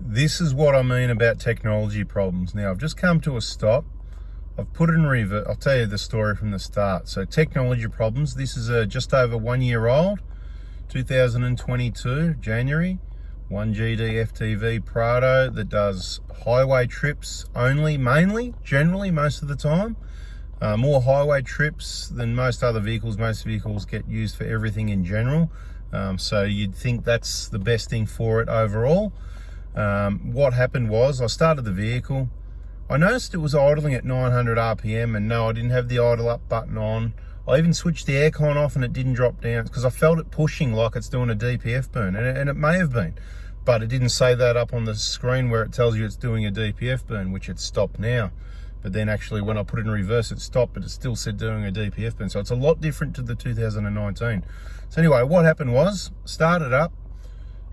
This is what I mean about technology problems. Now, I've just come to a stop. I've put it in reverse. I'll tell you the story from the start. So, technology problems. This is a just over 1 year old, 2022, January. 1GD FTV Prado that does highway trips only, mainly, generally, most of the time. More highway trips than most other vehicles. Most vehicles get used for everything in general. So you'd think that's the best thing for it overall. What happened was I started the vehicle. I noticed it was idling at 900 RPM, and no, I didn't have the idle up button on. I even switched the aircon off and it didn't drop down because I felt it pushing like it's doing a DPF burn, and it may have been, but it didn't say that up on the screen where it tells you it's doing a DPF burn, which it's stopped now. But then actually when I put it in reverse, it stopped, but it still said doing a DPF burn. So it's a lot different to the 2019. So anyway, what happened was, started up,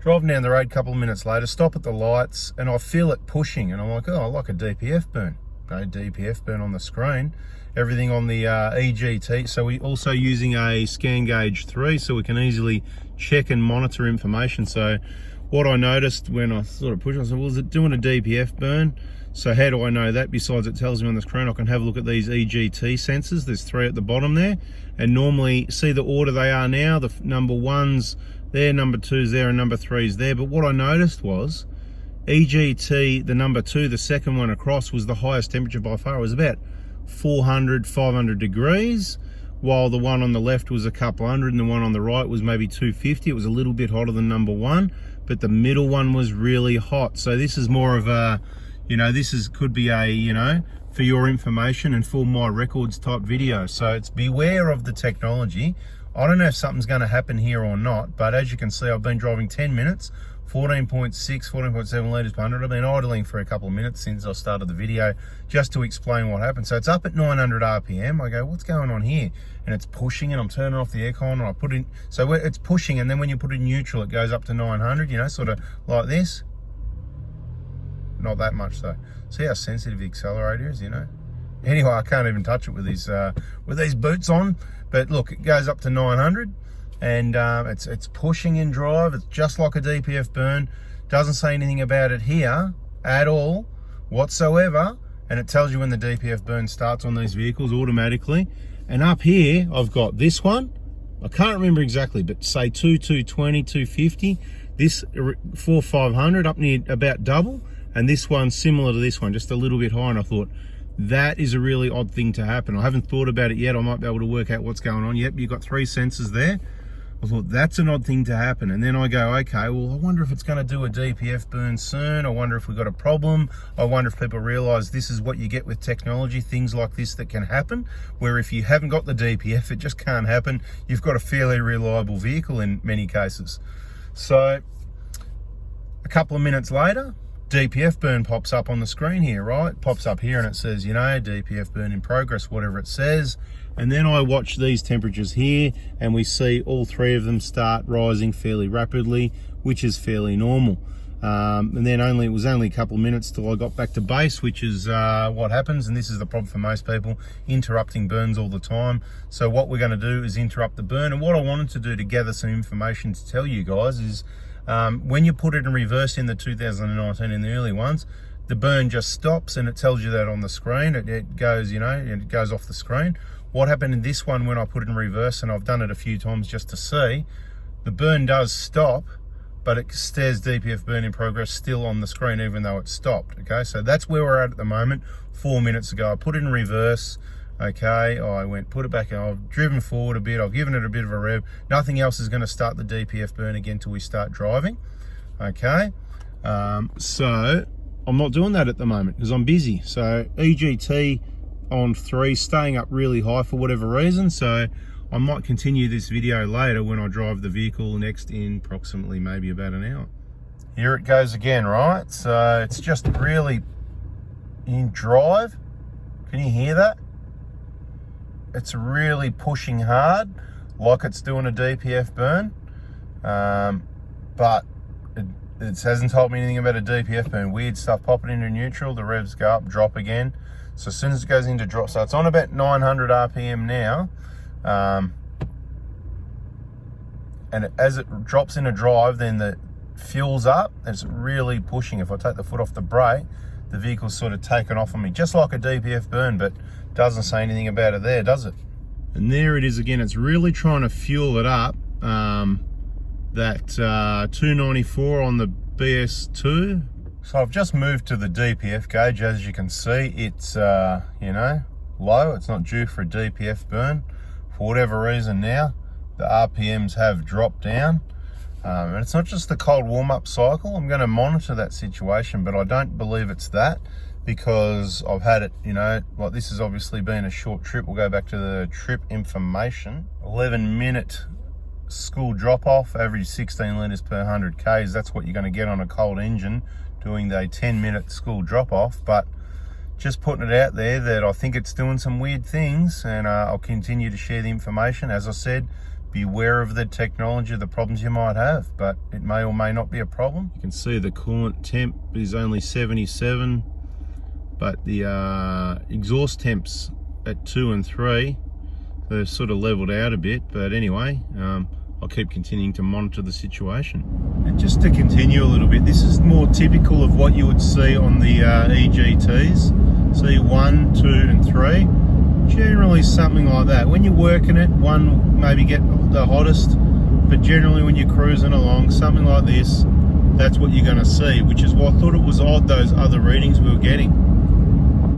driving down the road a couple of minutes later, stop at the lights, and I feel it pushing. And I'm like, oh, I like a DPF burn. No DPF burn on the screen. Everything on the EGT. So we're also using a Scan Gauge 3, so we can easily check and monitor information. So what I noticed when I sort of pushed, I said, well, is it doing a DPF burn? So how do I know that? Besides it tells me on the screen, I can have a look at these EGT sensors. There's 3 at the bottom there. And normally, see the order they are now, the number 1's there, number 2's there, and number 3's there. But what I noticed was, EGT, the number 2, the second one across, was the highest temperature by far. It was about 400, 500 degrees, while the one on the left was a couple hundred, and the one on the right was maybe 250. It was a little bit hotter than number 1, but the middle one was really hot. So this is more of a, could be a, for your information and for my records type video. So it's beware of the technology. I don't know if something's going to happen here or not, but as you can see, I've been driving 10 minutes, 14.6, 14.7 litres per 100. I've been idling for a couple of minutes since I started the video just to explain what happened. So it's up at 900 RPM. I go, what's going on here? And it's pushing, and I'm turning off the aircon, and I put in, so it's pushing, and then when you put it in neutral, it goes up to 900, sort of like this. Not that much though. See how sensitive the accelerator is, Anyway, I can't even touch it with these boots on. But look, it goes up to 900, and it's pushing in drive. It's just like a DPF burn. Doesn't say anything about it here at all whatsoever, and it tells you when the DPF burn starts on these vehicles automatically. And up here, I've got this one. I can't remember exactly, but say 220, 250. This 4500 up near about double, and this one similar to this one, just a little bit higher. And I thought, that is a really odd thing to happen. I haven't thought about it yet. I might be able to work out what's going on. Yep, you've got 3 sensors there. I thought, that's an odd thing to happen. And then I go, okay, well, I wonder if it's going to do a DPF burn soon. I wonder if we've got a problem. I wonder if people realize this is what you get with technology, things like this that can happen, where if you haven't got the DPF, it just can't happen. You've got a fairly reliable vehicle in many cases. So a couple of minutes later, DPF burn pops up on the screen here, right? Pops up here and it says, DPF burn in progress, whatever it says. And then I watch these temperatures here, and we see all 3 of them start rising fairly rapidly, which is fairly normal. And then it was only a couple of minutes till I got back to base, which is what happens. And this is the problem for most people, interrupting burns all the time. So what we're going to do is interrupt the burn. And what I wanted to do to gather some information to tell you guys is, when you put it in reverse in the 2019, in the early ones, the burn just stops, and it tells you that on the screen. It goes, it goes off the screen. What happened in this one when I put it in reverse, and I've done it a few times just to see, the burn does stop, but it says DPF burn in progress still on the screen, even though it's stopped. Okay, so that's where we're at the moment. 4 minutes ago, I put it in reverse. Okay, I put it back in. I've driven forward a bit. I've given it a bit of a rev. Nothing else is going to start the DPF burn again till we start driving. Okay, so I'm not doing that at the moment because I'm busy. So EGT on 3, staying up really high for whatever reason. So I might continue this video later when I drive the vehicle next in approximately maybe about an hour. Here it goes again, right? So it's just really in drive. Can you hear that? It's really pushing hard, like it's doing a DPF burn, but it hasn't told me anything about a DPF burn. Weird stuff popping into neutral, the revs go up, drop again. So as soon as it goes into drop, so it's on about 900 RPM now, and as it drops into drive, then the fuels up, it's really pushing. If I take the foot off the brake, the vehicle's sort of taken off on me, just like a DPF burn, but doesn't say anything about it there, does it? And there it is again, it's really trying to fuel it up. That 294 on the BS2. So I've just moved to the DPF gauge. As you can see, it's you know, low. It's not due for a DPF burn. For whatever reason now, the RPMs have dropped down. And it's not just the cold warm-up cycle. I'm going to monitor that situation, but I don't believe it's that, because I've had it, you know, like this has obviously been a short trip. We'll go back to the trip information. 11-minute school drop-off, average 16 litres per 100 Ks. That's what you're going to get on a cold engine doing the 10-minute school drop-off. But just putting it out there that I think it's doing some weird things, and I'll continue to share the information. As I said, beware of the technology, the problems you might have, but it may or may not be a problem. You can see the coolant temp is only 77, but the exhaust temps at 2 and 3, they've sort of leveled out a bit. But anyway, I'll keep continuing to monitor the situation. And just to continue a little bit, this is more typical of what you would see on the EGTs. See 1, 2 and 3. Generally something like that. When you're working it, one maybe get the hottest, but generally when you're cruising along, something like this, that's what you're going to see, which is why I thought it was odd, those other readings we were getting.